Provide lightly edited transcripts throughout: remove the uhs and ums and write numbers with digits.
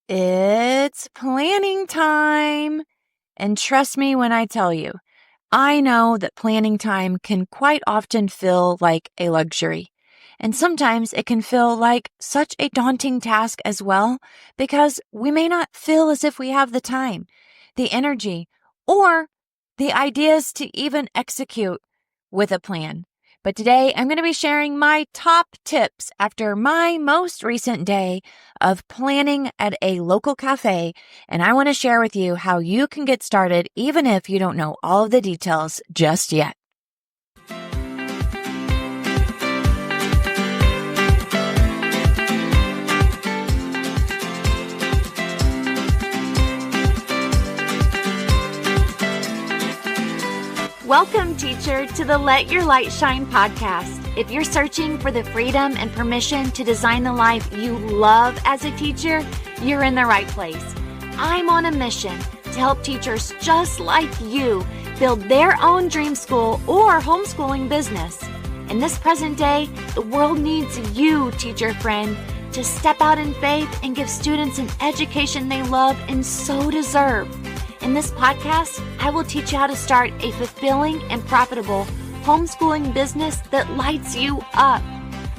It's planning time. And trust me when I tell you, I know that planning time can quite often feel like a luxury. And sometimes it can feel like such a daunting task as well, because we may not feel as if we have the time, the energy, or the ideas to even execute with a plan. But today I'm going to be sharing my top tips after my most recent day of planning at a local cafe. And I want to share with you how you can get started even if you don't know all of the details just yet. Welcome, teacher, to the Let Your Light Shine podcast. If you're searching for the freedom and permission to design the life you love as a teacher, you're in the right place. I'm on a mission to help teachers just like you build their own dream school or homeschooling business. In this present day, the world needs you, teacher friend, to step out in faith and give students an education they love and so deserve. In this podcast, I will teach you how to start a fulfilling and profitable homeschooling business that lights you up.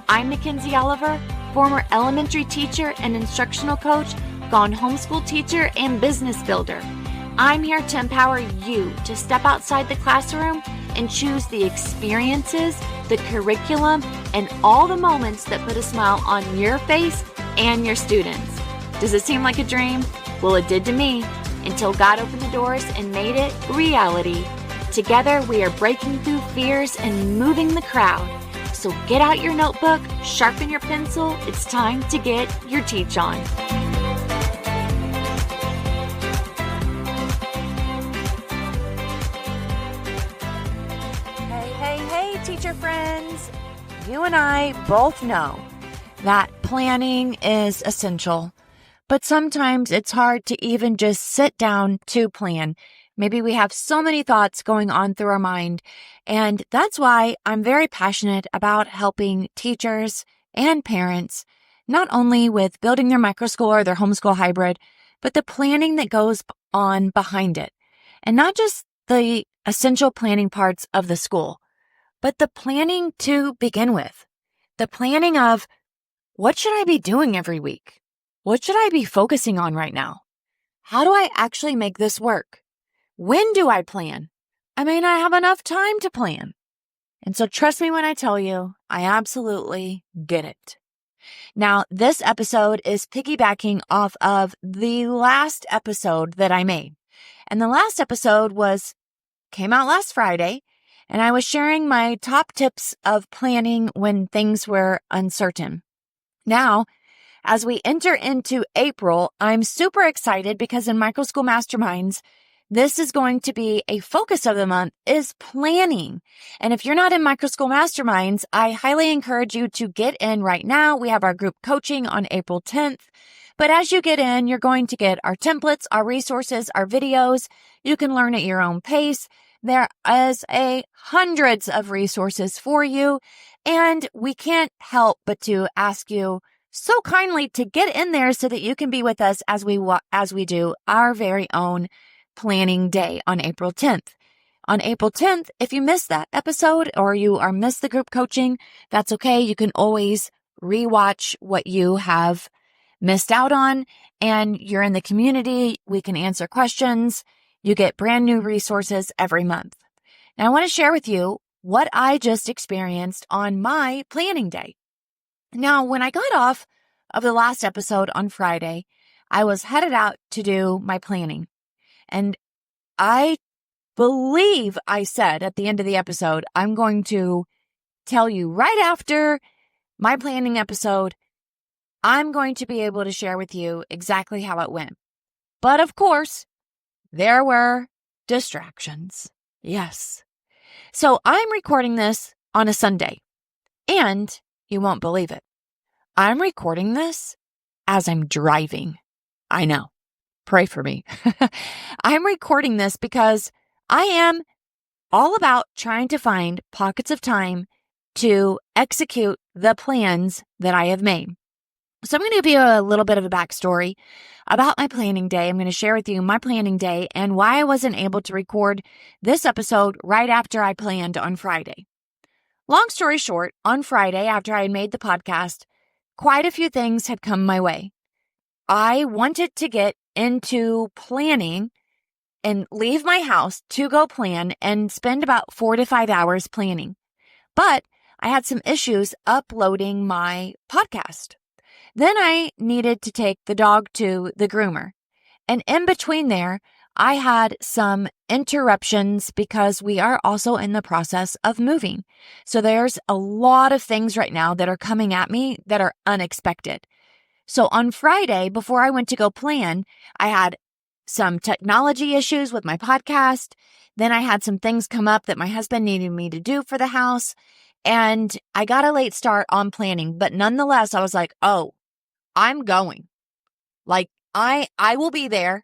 I'm Mackenzie Oliver, former elementary teacher and instructional coach, gone homeschool teacher and business builder. I'm here to empower you to step outside the classroom and choose the experiences, the curriculum, and all the moments that put a smile on your face and your students. Does it seem like a dream? Well, it did to me. Until God opened the doors and made it reality. Together, we are breaking through fears and moving the crowd. So get out your notebook, sharpen your pencil. It's time to get your teach on. Hey, teacher friends. You and I both know that planning is essential. But sometimes it's hard to even just sit down to plan. Maybe we have so many thoughts going on through our mind. And that's why I'm very passionate about helping teachers and parents, not only with building their microschool or their homeschool hybrid, but the planning that goes on behind it. And not just the essential planning parts of the school, but the planning to begin with. The planning of what should I be doing every week? What should I be focusing on right now? How do I actually make this work? When do I plan? I may not have enough time to plan. And so trust me when I tell you, I absolutely get it. Now, this episode is piggybacking off of the last episode that I made. And the last episode came out last Friday, and I was sharing my top tips of planning when things were uncertain. Now, as we enter into April, I'm super excited because in Microschool Masterminds, this is going to be a focus of the month is planning. And if you're not in Microschool Masterminds, I highly encourage you to get in right now. We have our group coaching on April 10th. But as you get in, you're going to get our templates, our resources, our videos. You can learn at your own pace. There is hundreds of resources for you. And we can't help but to ask you so kindly to get in there so that you can be with us as we do our very own planning day on April 10th. On April 10th, if you missed that episode or you missed the group coaching, that's okay. You can always rewatch what you have missed out on, and you're in the community. We can answer questions. You get brand new resources every month. Now, I want to share with you what I just experienced on my planning day. Now, when I got off of the last episode on Friday, I was headed out to do my planning. And I believe I said at the end of the episode, I'm going to tell you right after my planning episode, I'm going to be able to share with you exactly how it went. But of course, there were distractions. Yes. So I'm recording this on a Sunday, and you won't believe it. I'm recording this as I'm driving. I know. Pray for me. I'm recording this because I am all about trying to find pockets of time to execute the plans that I have made. So I'm going to give you a little bit of a backstory about my planning day. I'm going to share with you my planning day and why I wasn't able to record this episode right after I planned on Friday. Long story short, on Friday, after I had made the podcast, quite a few things had come my way. I wanted to get into planning and leave my house to go plan and spend about 4 to 5 hours planning. But I had some issues uploading my podcast. Then I needed to take the dog to the groomer. And in between there, I had some interruptions because we are also in the process of moving. So there's a lot of things right now that are coming at me that are unexpected. So on Friday, before I went to go plan, I had some technology issues with my podcast. Then I had some things come up that my husband needed me to do for the house. And I got a late start on planning. But nonetheless, I was like, oh, I'm going. Like, I will be there.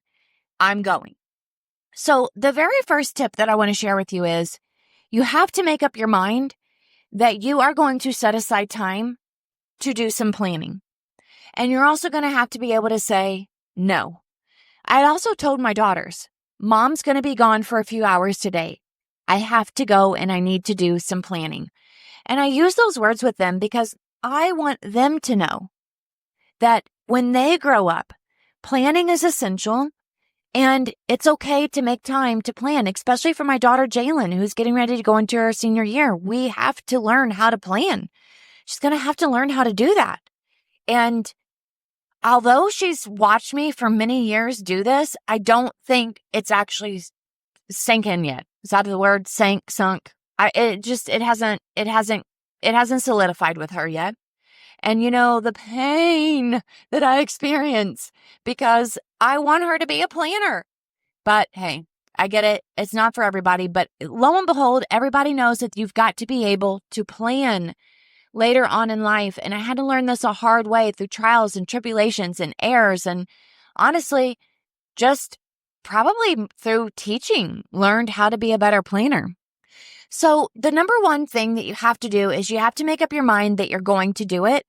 I'm going. So the very first tip that I want to share with you is you have to make up your mind that you are going to set aside time to do some planning. And you're also going to have to be able to say no. I also told my daughters, Mom's going to be gone for a few hours today. I have to go and I need to do some planning. And I use those words with them because I want them to know that when they grow up, planning is essential and it's okay to make time to plan, especially for my daughter, Jalen, who's getting ready to go into her senior year. We have to learn how to plan. She's going to have to learn how to do that. And although she's watched me for many years do this, I don't think it's actually sank in yet. Is that the word? Sunk? It hasn't solidified with her yet. And the pain that I experience because I want her to be a planner. But hey, I get it. It's not for everybody. But lo and behold, everybody knows that you've got to be able to plan later on in life. And I had to learn this a hard way through trials and tribulations and errors. And honestly, just probably through teaching, learned how to be a better planner. So the number one thing that you have to do is you have to make up your mind that you're going to do it.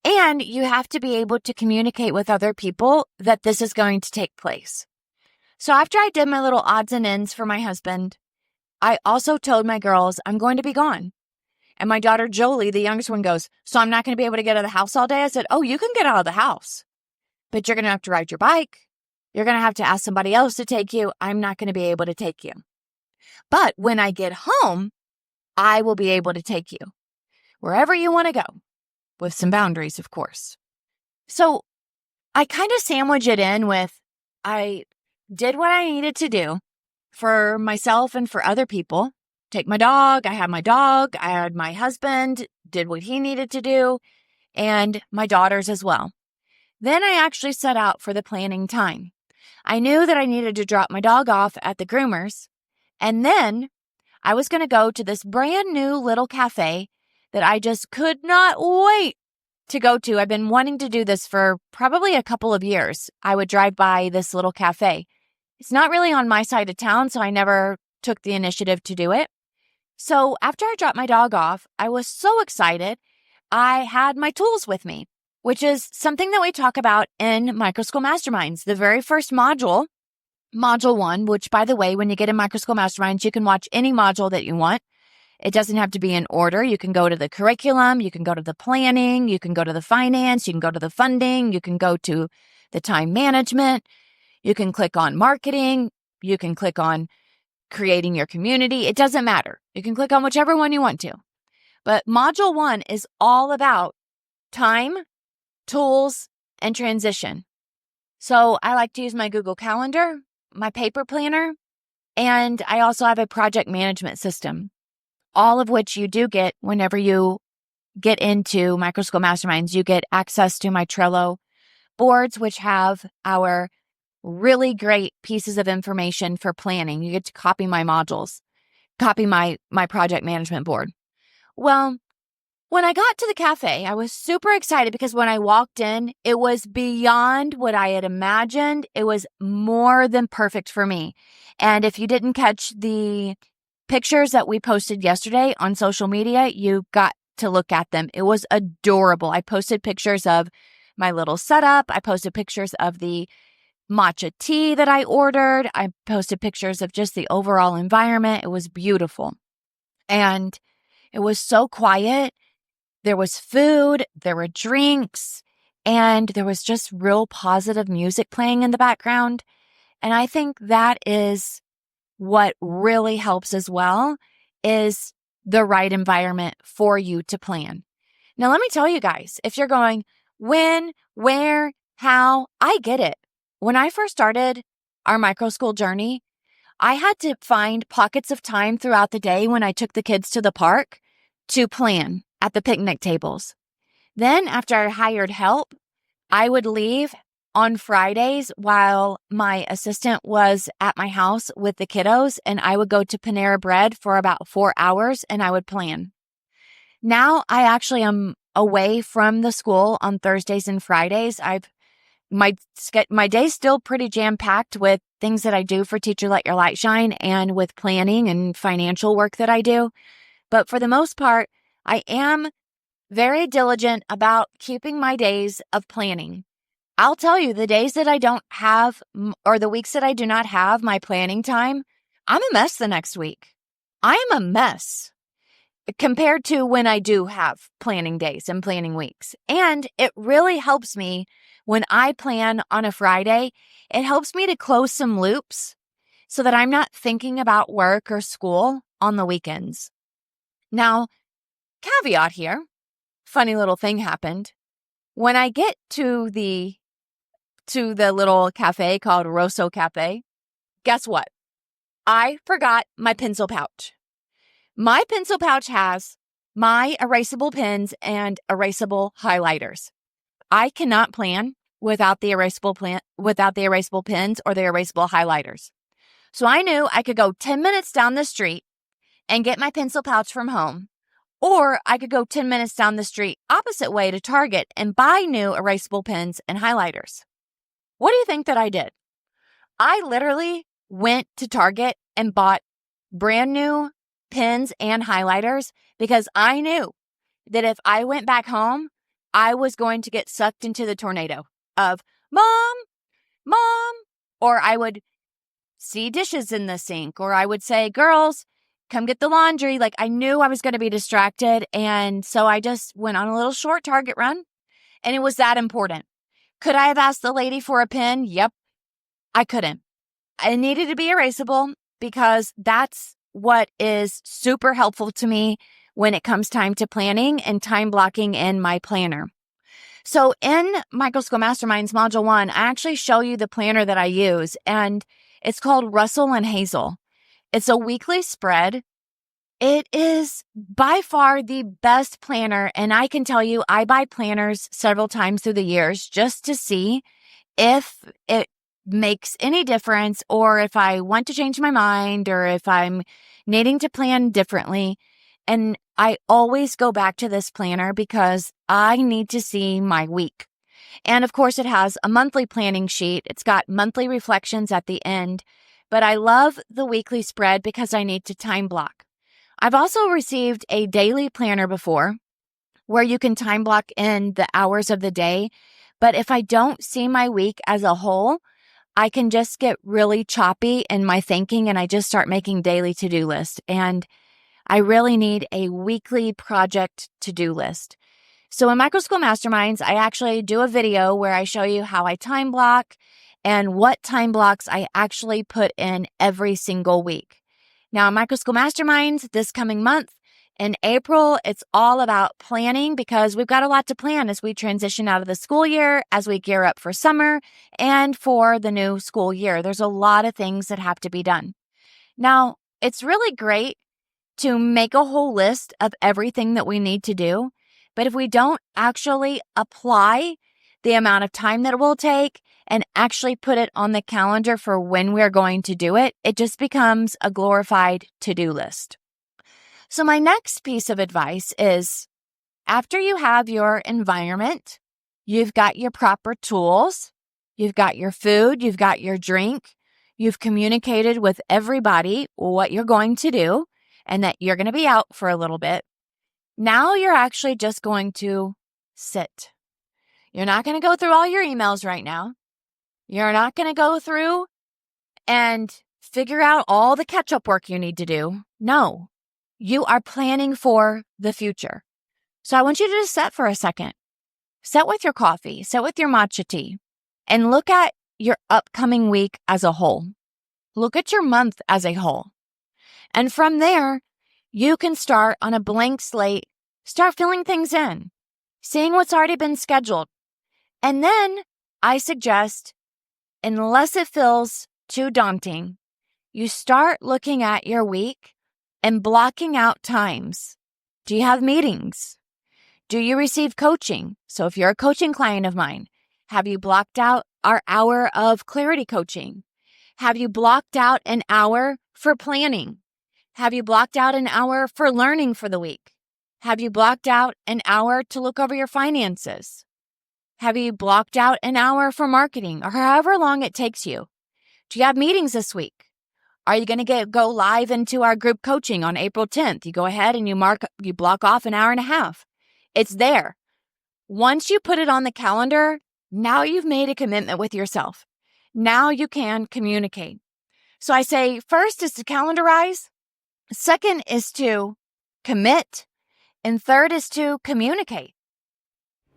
And you have to be able to communicate with other people that this is going to take place. So after I did my little odds and ends for my husband, I also told my girls I'm going to be gone. And my daughter Jolie, the youngest one, goes, so I'm not going to be able to get out of the house all day? I said, oh, you can get out of the house, but you're going to have to ride your bike. You're going to have to ask somebody else to take you. I'm not going to be able to take you. But when I get home, I will be able to take you wherever you want to go. With some boundaries, of course. So I kind of sandwich it in with, I did what I needed to do for myself and for other people. Take my dog. I had my husband, did what he needed to do, and my daughters as well. Then I actually set out for the planning time. I knew that I needed to drop my dog off at the groomers, and then I was going to go to this brand new little cafe that I just could not wait to go to. I've been wanting to do this for probably a couple of years. I would drive by this little cafe. It's not really on my side of town, so I never took the initiative to do it. So after I dropped my dog off, I was so excited. I had my tools with me, which is something that we talk about in Microschool Masterminds. The very first module 1, which by the way, when you get in Microschool Masterminds, you can watch any module that you want. It doesn't have to be in order. You can go to the curriculum, you can go to the planning, you can go to the finance, you can go to the funding, you can go to the time management, you can click on marketing, you can click on creating your community. It doesn't matter. You can click on whichever one you want to. But module 1 is all about time, tools, and transition. So I like to use my Google Calendar, my paper planner, and I also have a project management system. All of which you do get whenever you get into Microschool Masterminds. You get access to my Trello boards, which have our really great pieces of information for planning. You get to copy my modules, copy my project management board. Well, when I got to the cafe, I was super excited because when I walked in, it was beyond what I had imagined. It was more than perfect for me. And if you didn't catch the pictures that we posted yesterday on social media, you got to look at them. It was adorable. I posted pictures of my little setup. I posted pictures of the matcha tea that I ordered. I posted pictures of just the overall environment. It was beautiful. And it was so quiet. There was food, there were drinks, and there was just real positive music playing in the background. And I think that is what really helps as well, is the right environment for you to plan. Now, let me tell you guys, if you're going, when, where, how, I get it. When I first started our Microschool journey, I had to find pockets of time throughout the day when I took the kids to the park to plan at the picnic tables. Then after I hired help, I would leave on Fridays while my assistant was at my house with the kiddos, and I would go to Panera Bread for about 4 hours and I would plan. Now I actually am away from the school on Thursdays and Fridays. My day's still pretty jam-packed with things that I do for Teacher Let Your Light Shine and with planning and financial work that I do. But for the most part, I am very diligent about keeping my days of planning. I'll tell you, the days that I don't have, or the weeks that I do not have my planning time, I'm a mess the next week. I am a mess compared to when I do have planning days and planning weeks. And it really helps me when I plan on a Friday. It helps me to close some loops so that I'm not thinking about work or school on the weekends. Now, caveat here, funny little thing happened. When I get to the little cafe called Rosso Cafe, guess what? I forgot my pencil pouch. My pencil pouch has my erasable pens and erasable highlighters. I cannot plan without the erasable pens or the erasable highlighters. So I knew I could go 10 minutes down the street and get my pencil pouch from home, or I could go 10 minutes down the street opposite way to Target and buy new erasable pens and highlighters. What do you think that I did? I literally went to Target and bought brand new pens and highlighters because I knew that if I went back home, I was going to get sucked into the tornado of mom, or I would see dishes in the sink, or I would say, girls, come get the laundry. Like, I knew I was going to be distracted. And so I just went on a little short Target run, and it was that important. Could I have asked the lady for a pen? Yep, I couldn't. I needed to be erasable because that's what is super helpful to me when it comes time to planning and time blocking in my planner. So in Microschool Masterminds Module 1, I actually show you the planner that I use, and it's called Russell and Hazel. It's a weekly spread. It is by far the best planner, and I can tell you I buy planners several times through the years just to see if it makes any difference, or if I want to change my mind, or if I'm needing to plan differently. And I always go back to this planner because I need to see my week. And of course, it has a monthly planning sheet. It's got monthly reflections at the end. But I love the weekly spread because I need to time block. I've also received a daily planner before where you can time block in the hours of the day. But if I don't see my week as a whole, I can just get really choppy in my thinking and I just start making daily to-do lists. And I really need a weekly project to-do list. So in Microschool Masterminds, I actually do a video where I show you how I time block and what time blocks I actually put in every single week. Now, in Microschool Masterminds this coming month, in April, it's all about planning because we've got a lot to plan as we transition out of the school year, as we gear up for summer, and for the new school year. There's a lot of things that have to be done. Now, it's really great to make a whole list of everything that we need to do, but if we don't actually apply the amount of time that it will take and actually put it on the calendar for when we're going to do it, it just becomes a glorified to-do list. So my next piece of advice is, after you have your environment, you've got your proper tools, you've got your food, you've got your drink, you've communicated with everybody what you're going to do and that you're going to be out for a little bit. Now you're actually just going to sit. You're not going to go through all your emails right now. You're not going to go through and figure out all the catch-up work you need to do. No, you are planning for the future. So I want you to just sit for a second. Sit with your coffee, sit with your matcha tea, and look at your upcoming week as a whole. Look at your month as a whole. And from there, you can start on a blank slate, start filling things in, seeing what's already been scheduled. And then I suggest, unless it feels too daunting, you start looking at your week and blocking out times. Do you have meetings? Do you receive coaching? So if you're a coaching client of mine, have you blocked out our hour of clarity coaching? Have you blocked out an hour for planning? Have you blocked out an hour for learning for the week? Have you blocked out an hour to look over your finances? Have you blocked out an hour for marketing or however long it takes you? Do you have meetings this week? Are you going to go live into our group coaching on April 10th? You go ahead and you block off an hour and a half. It's there. Once you put it on the calendar, now you've made a commitment with yourself. Now you can communicate. So I say first is to calendarize. Second is to commit. And third is to communicate.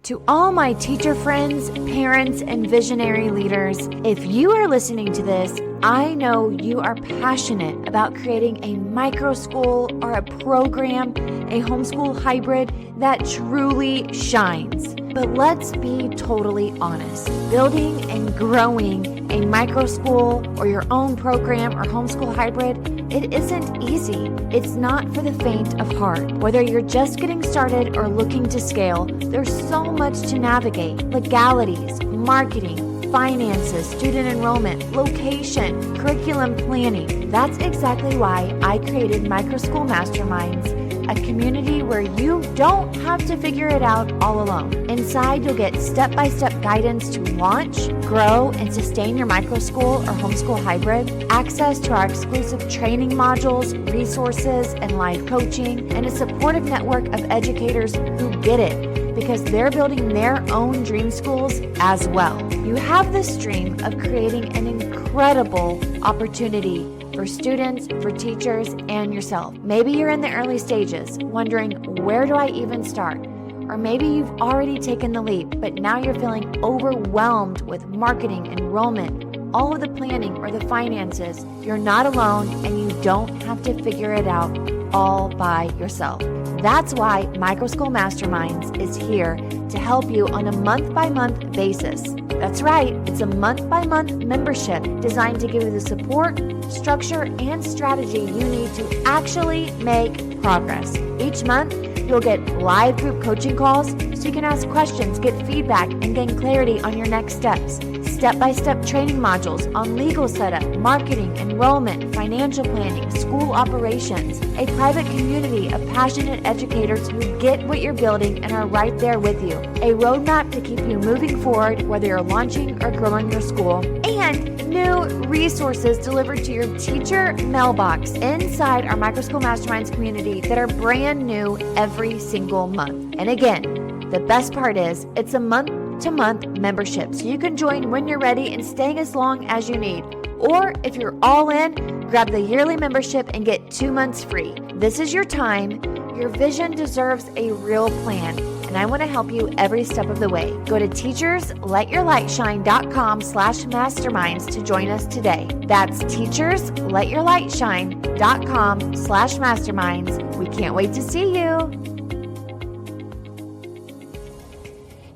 To all my teacher friends, parents, and visionary leaders, if you are listening to this, I know you are passionate about creating a microschool or a program, a homeschool hybrid that truly shines. But let's be totally honest. Building and growing a microschool or your own program or homeschool hybrid, it isn't easy. It's not for the faint of heart. Whether you're just getting started or looking to scale, there's so much to navigate. Legalities, marketing, finances, student enrollment, location, curriculum planning. That's exactly why I created Microschool Masterminds, a community where you don't have to figure it out all alone. Inside, you'll get step-by-step guidance to launch, grow, and sustain your microschool or homeschool hybrid, access to our exclusive training modules, resources, and live coaching, and a supportive network of educators who get it because they're building their own dream schools as well. You have this dream of creating an incredible opportunity for students, for teachers, and yourself. Maybe you're in the early stages, wondering, where do I even start? Or maybe you've already taken the leap, but now you're feeling overwhelmed with marketing, enrollment, all of the planning or the finances. You're not alone, and you don't have to figure it out all by yourself. That's why Microschool Masterminds is here to help you on a month-by-month basis. That's right, it's a month-by-month membership designed to give you the support, structure, and strategy you need to actually make progress. Each month, you'll get live group coaching calls so you can ask questions, get feedback, and gain clarity on your next steps. Step-by-step training modules on legal setup, marketing, enrollment, financial planning, school operations, a private community of passionate educators who get what you're building and are right there with you, a roadmap to keep you moving forward whether you're launching or growing your school, and new resources delivered to your teacher mailbox inside our Microschool Masterminds community that are brand new every single month. And again, the best part is it's a month-to-month membership, so you can join when you're ready and staying as long as you need. Or if you're all in, grab the yearly membership and get 2 months free. This is your time. Your vision deserves a real plan, and I want to help you every step of the way. Go to teachersletyourlightshine.com/masterminds to join us today. That's teachersletyourlightshine.com/masterminds. We can't wait to see you.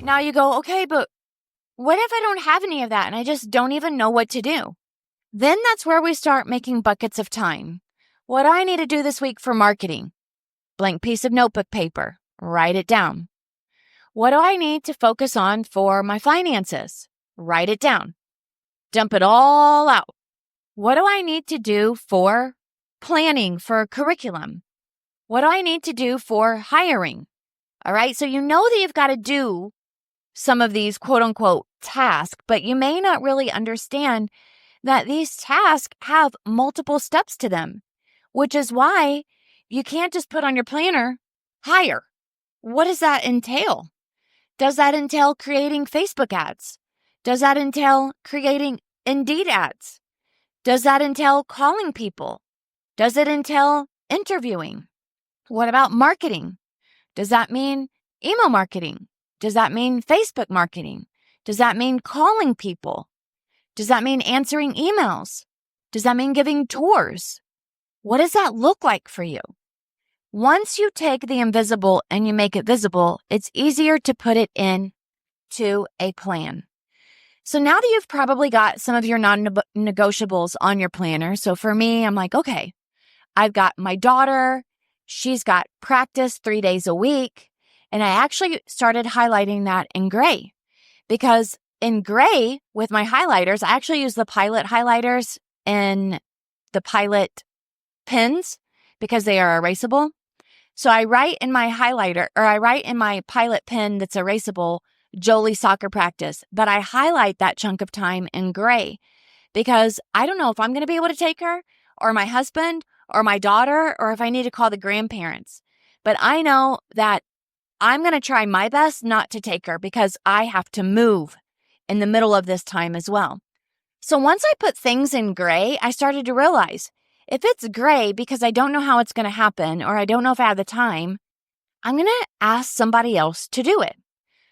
Now you go, okay, but what if I don't have any of that and I just don't even know what to do? Then that's where we start making buckets of time. What do I need to do this week for marketing? Blank piece of notebook paper. Write it down. What do I need to focus on for my finances? Write it down. Dump it all out. What do I need to do for planning, for curriculum? What do I need to do for hiring? All right, so you know that you've got to do some of these quote unquote tasks, but you may not really understand that these tasks have multiple steps to them, which is why you can't just put on your planner, hire. What does that entail? Does that entail creating Facebook ads? Does that entail creating Indeed ads? Does that entail calling people? Does it entail interviewing? What about marketing? Does that mean email marketing? Does that mean Facebook marketing? Does that mean calling people? Does that mean answering emails? Does that mean giving tours? What does that look like for you? Once you take the invisible and you make it visible, it's easier to put it into a plan. So now that you've probably got some of your non-negotiables on your planner, so for me, I'm like, okay, I've got my daughter, she's got practice 3 days a week, and I actually started highlighting that in gray because in gray with my highlighters, I actually use the Pilot highlighters and the Pilot pens because they are erasable. So I write in my highlighter, or I write in my Pilot pen that's erasable, Jolie soccer practice, but I highlight that chunk of time in gray because I don't know if I'm going to be able to take her or my husband or my daughter or if I need to call the grandparents. But I know that I'm going to try my best not to take her because I have to move in the middle of this time as well. So once I put things in gray, I started to realize if it's gray because I don't know how it's going to happen or I don't know if I have the time, I'm going to ask somebody else to do it.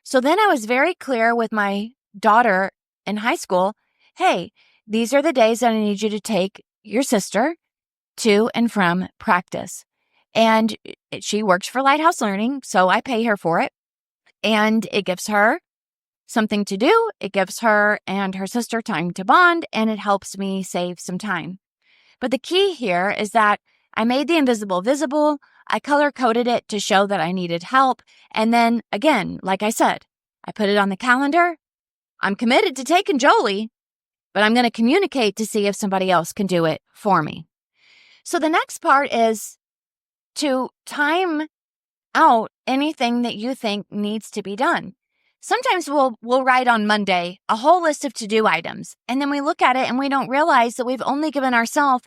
So then I was very clear with my daughter in high school, hey, these are the days that I need you to take your sister to and from practice. And she works for Lighthouse Learning, so I pay her for it. And it gives her something to do. It gives her and her sister time to bond, and it helps me save some time. But the key here is that I made the invisible visible. I color-coded it to show that I needed help. And then, again, like I said, I put it on the calendar. I'm committed to taking Jolie, but I'm going to communicate to see if somebody else can do it for me. So the next part is to time out anything that you think needs to be done. Sometimes we'll write on Monday a whole list of to-do items, and then we look at it and we don't realize that we've only given ourselves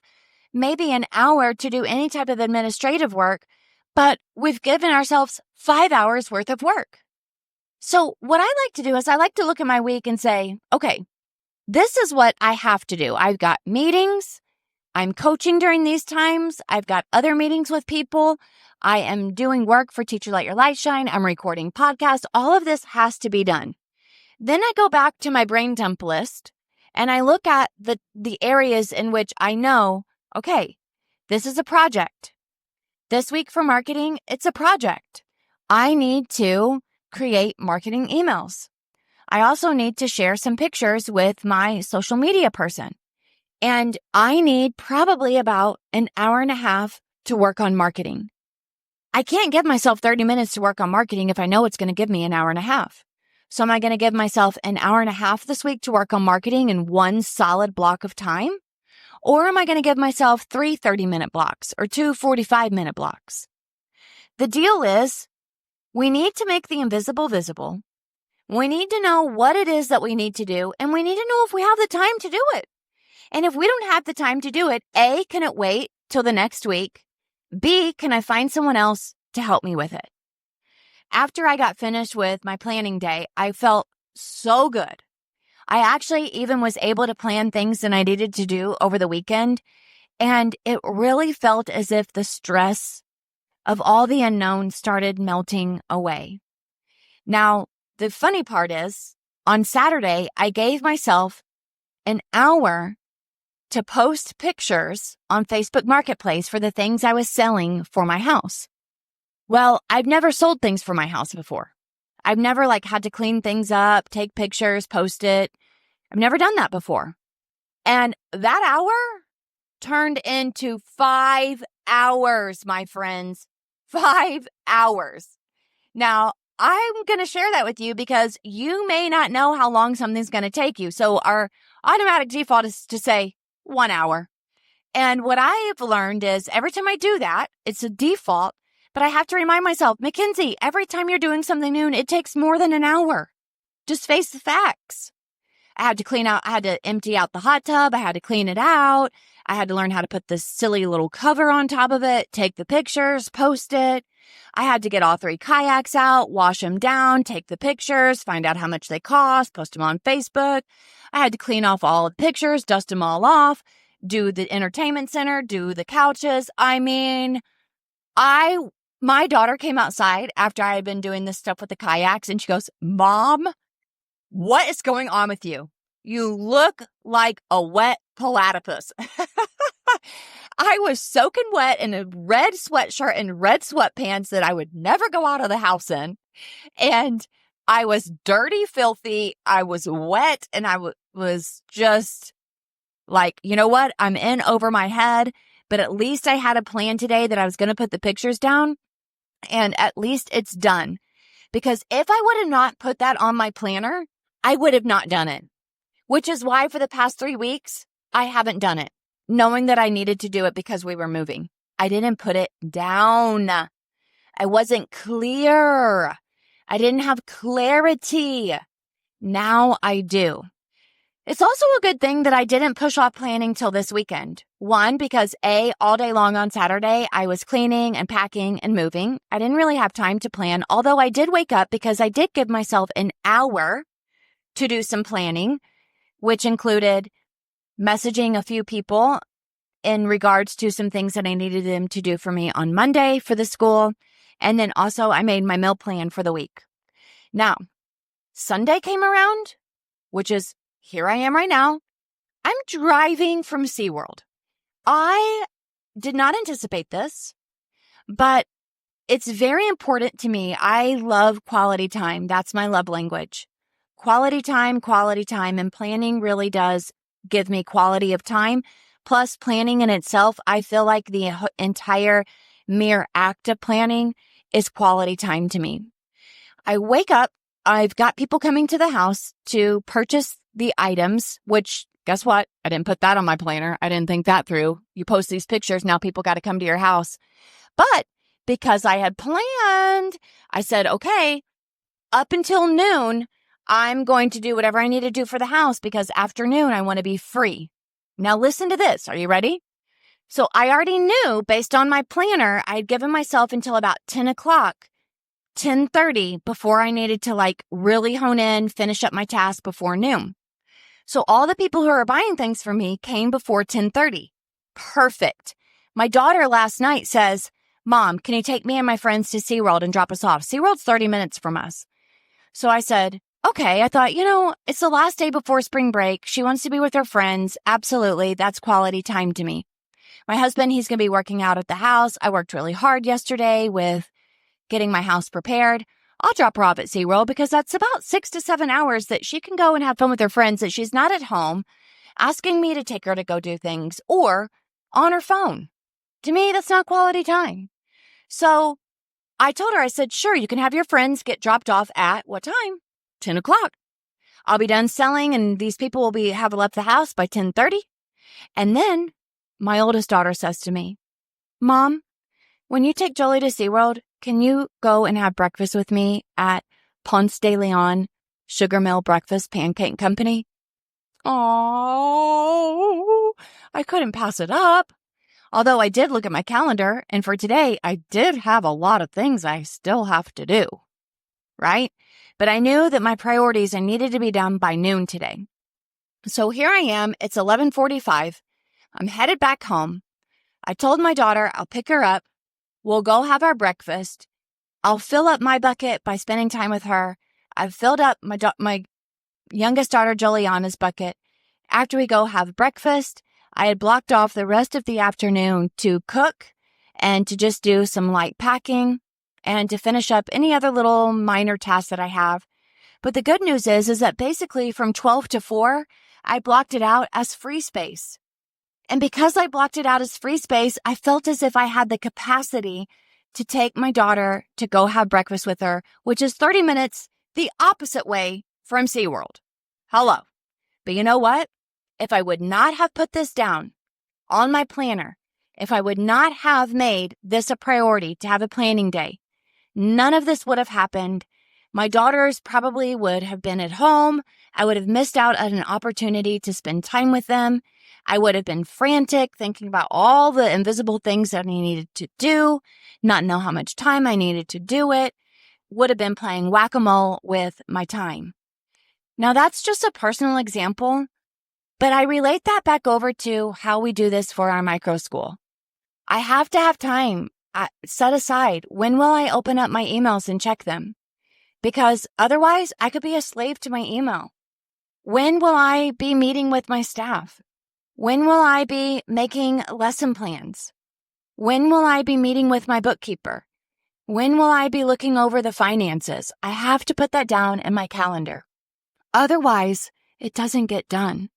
maybe an hour to do any type of administrative work, but we've given ourselves 5 hours worth of work. So what I like to do is I like to look at my week and say, okay, this is what I have to do. I've got meetings. I'm coaching during these times. I've got other meetings with people. I am doing work for Teacher Let Your Light Shine. I'm recording podcasts. All of this has to be done. Then I go back to my brain dump list and I look at the areas in which I know, okay, this is a project. This week for marketing, it's a project. I need to create marketing emails. I also need to share some pictures with my social media person. And I need probably about an hour and a half to work on marketing. I can't give myself 30 minutes to work on marketing if I know it's going to give me an hour and a half. So am I going to give myself an hour and a half this week to work on marketing in one solid block of time? Or am I going to give myself 3 30-minute blocks or 2 45-minute blocks? The deal is we need to make the invisible visible. We need to know what it is that we need to do, and we need to know if we have the time to do it. And if we don't have the time to do it, A, can it wait till the next week? B, can I find someone else to help me with it? After I got finished with my planning day, I felt so good. I actually even was able to plan things that I needed to do over the weekend, and it really felt as if the stress of all the unknown started melting away. Now, the funny part is, on Saturday, I gave myself an hour to post pictures on Facebook Marketplace for the things I was selling for my house. Well, I've never sold things for my house before. I've never had to clean things up, take pictures, post it. I've never done that before. And that hour turned into 5 hours, my friends. 5 hours. Now, I'm going to share that with you because you may not know how long something's going to take you. So our automatic default is to say 1 hour. And what I've learned is every time I do that, it's a default, but I have to remind myself, Mackenzie, every time you're doing something new, it takes more than an hour. Just face the facts. I had to empty out the hot tub. I had to clean it out. I had to learn how to put this silly little cover on top of it, take the pictures, post it. I had to get all 3 kayaks out, wash them down, take the pictures, find out how much they cost, post them on Facebook. I had to clean off all the pictures, dust them all off, do the entertainment center, do the couches. I mean, my daughter came outside after I had been doing this stuff with the kayaks, and she goes, "Mom, what is going on with you? You look like a wet platypus." I was soaking wet in a red sweatshirt and red sweatpants that I would never go out of the house in. And I was dirty, filthy. I was wet, and I was just like, you know what? I'm in over my head, but at least I had a plan today that I was going to put the pictures down, and at least it's done. Because if I would have not put that on my planner, I would have not done it, which is why for the past 3 weeks, I haven't done it, knowing that I needed to do it because we were moving. I didn't put it down. I wasn't clear. I didn't have clarity. Now I do. It's also a good thing that I didn't push off planning till this weekend. 1, because all day long on Saturday, I was cleaning and packing and moving. I didn't really have time to plan, although I did wake up because I did give myself an hour to do some planning, which included messaging a few people in regards to some things that I needed them to do for me on Monday for the school. And then also I made my meal plan for the week. Now, Sunday came around, which is here I am right now. I'm driving from SeaWorld. I did not anticipate this, but it's very important to me. I love quality time. That's my love language. Quality time, and planning really does give me quality of time. Plus, planning in itself, I feel like the entire mere act of planning is quality time to me. I wake up, I've got people coming to the house to purchase the items, which guess what? I didn't put that on my planner. I didn't think that through. You post these pictures, now people got to come to your house. But because I had planned, I said, okay, up until noon, I'm going to do whatever I need to do for the house because afternoon I want to be free. Now listen to this. Are you ready? So I already knew based on my planner, I had given myself until about 10 o'clock, 10:30 before I needed to really hone in, finish up my task before noon. So all the people who are buying things from me came before 10:30. Perfect. My daughter last night says, "Mom, can you take me and my friends to SeaWorld and drop us off?" SeaWorld's 30 minutes from us. So I said, okay. I thought, it's the last day before spring break. She wants to be with her friends. Absolutely. That's quality time to me. My husband, he's going to be working out at the house. I worked really hard yesterday with getting my house prepared. I'll drop her off at SeaWorld because that's about 6 to 7 hours that she can go and have fun with her friends, that she's not at home asking me to take her to go do things or on her phone. To me, that's not quality time. So I told her, I said, sure, you can have your friends get dropped off at what time? 10 o'clock. I'll be done selling and these people will have left the house by 10:30. And then my oldest daughter says to me, "Mom, when you take Jolie to SeaWorld, can you go and have breakfast with me at Ponce de Leon Sugar Mill Breakfast Pancake Company?" Oh, I couldn't pass it up. Although I did look at my calendar, and for today, I did have a lot of things I still have to do, right? But I knew that my priorities needed to be done by noon today. So here I am. It's 11:45. I'm headed back home. I told my daughter I'll pick her up. We'll go have our breakfast. I'll fill up my bucket by spending time with her. I've filled up my youngest daughter, Juliana's bucket. After we go have breakfast, I had blocked off the rest of the afternoon to cook and to just do some light packing and to finish up any other little minor tasks that I have. But the good news is that basically from 12 to 4, I blocked it out as free space. And because I blocked it out as free space, I felt as if I had the capacity to take my daughter to go have breakfast with her, which is 30 minutes the opposite way from SeaWorld. Hello. But you know what? If I would not have put this down on my planner, if I would not have made this a priority to have a planning day, none of this would have happened. My daughters probably would have been at home. I would have missed out on an opportunity to spend time with them. I would have been frantic, thinking about all the invisible things that I needed to do, not know how much time I needed to do it, would have been playing whack-a-mole with my time. Now, that's just a personal example, but I relate that back over to how we do this for our microschool. I have to have time set aside. When will I open up my emails and check them? Because otherwise, I could be a slave to my email. When will I be meeting with my staff? When will I be making lesson plans? When will I be meeting with my bookkeeper? When will I be looking over the finances? I have to put that down in my calendar. Otherwise, it doesn't get done.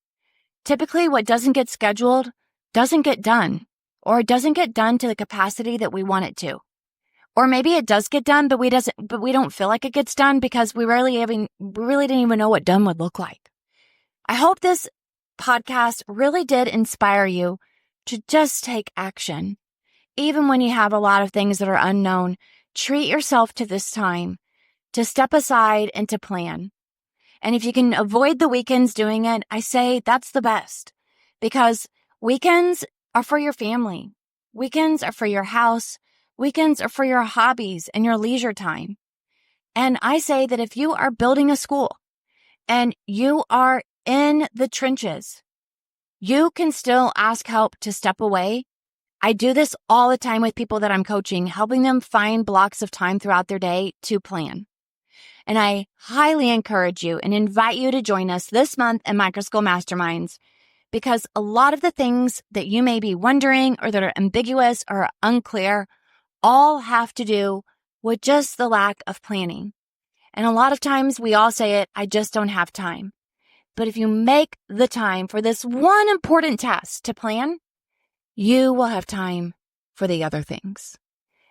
Typically, what doesn't get scheduled doesn't get done, or it doesn't get done to the capacity that we want it to. Or maybe it does get done, but we don't feel like it gets done because we really didn't even know what done would look like. I hope this podcast really did inspire you to just take action. Even when you have a lot of things that are unknown, treat yourself to this time to step aside and to plan. And if you can avoid the weekends doing it, I say that's the best, because weekends are for your family. Weekends are for your house. Weekends are for your hobbies and your leisure time. And I say that if you are building a school and you are in the trenches, you can still ask help to step away. I do this all the time with people that I'm coaching, helping them find blocks of time throughout their day to plan. And I highly encourage you and invite you to join us this month in Microschool Masterminds, because a lot of the things that you may be wondering or that are ambiguous or unclear all have to do with just the lack of planning. And a lot of times we all say it, I just don't have time. But if you make the time for this one important task to plan, you will have time for the other things.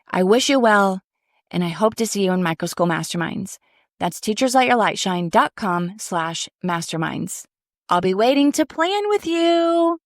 I wish you well, and I hope to see you in Microschool Masterminds. That's teachersletyourlightshine.com/masterminds. I'll be waiting to plan with you.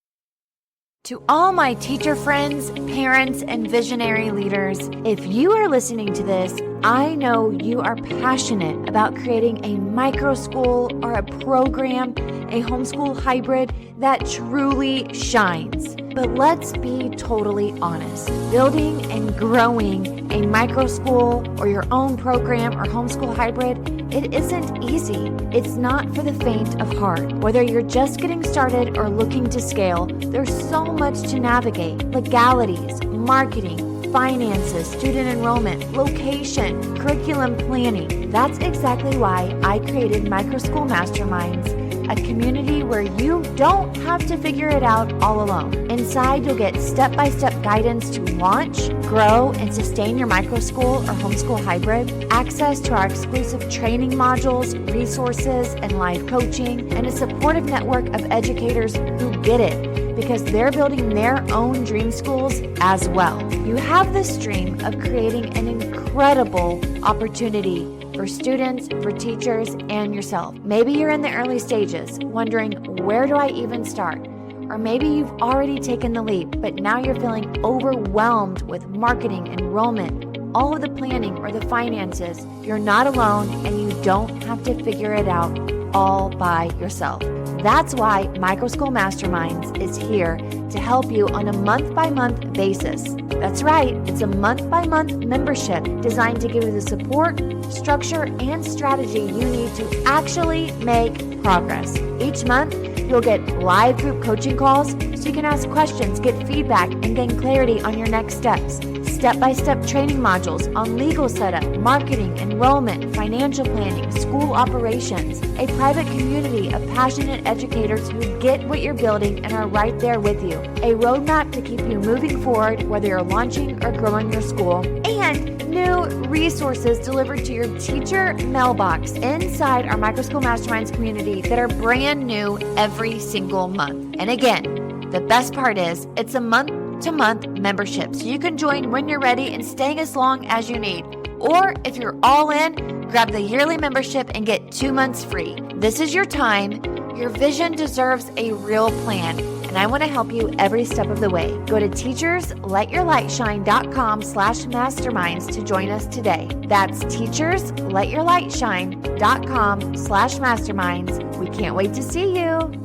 To all my teacher friends, parents, and visionary leaders, if you are listening to this, I know you are passionate about creating a microschool or a program, a homeschool hybrid that truly shines. But let's be totally honest. Building and growing a microschool or your own program or homeschool hybrid, it isn't easy. It's not for the faint of heart. Whether you're just getting started or looking to scale, there's so much to navigate. Legalities, marketing, finances, student enrollment, location, curriculum planning. That's exactly why I created Microschool Masterminds, a community where you don't have to figure it out all alone. Inside, you'll get step-by-step guidance to launch, grow, and sustain your microschool or homeschool hybrid, access to our exclusive training modules, resources, and live coaching, and a supportive network of educators who get it, because they're building their own dream schools as well. You have this dream of creating an incredible opportunity for students, for teachers, and yourself. Maybe you're in the early stages, wondering, where do I even start? Or maybe you've already taken the leap, but now you're feeling overwhelmed with marketing, enrollment, all of the planning or the finances. You're not alone, and you don't have to figure it out all by yourself. That's why Microschool Masterminds is here to help you on a month-by-month basis. That's right, it's a month-by-month membership designed to give you the support, structure, and strategy you need to actually make progress. Each month, you'll get live group coaching calls so you can ask questions, get feedback, and gain clarity on your next steps. Step-by-step training modules on legal setup, marketing, enrollment, financial planning, school operations, a private community of passionate educators who get what you're building and are right there with you, a roadmap to keep you moving forward whether you're launching or growing your school, and new resources delivered to your teacher mailbox inside our Microschool Masterminds community that are brand new every single month. And again, the best part is it's a month-to-month membership, so you can join when you're ready and staying as long as you need. Or if you're all in, grab the yearly membership and get 2 months free. This is your time. Your vision deserves a real plan, and and I want to help you every step of the way. Go to teachersletyourlightshine.com/masterminds to join us today. That's teachersletyourlightshine.com/masterminds. We can't wait to see you.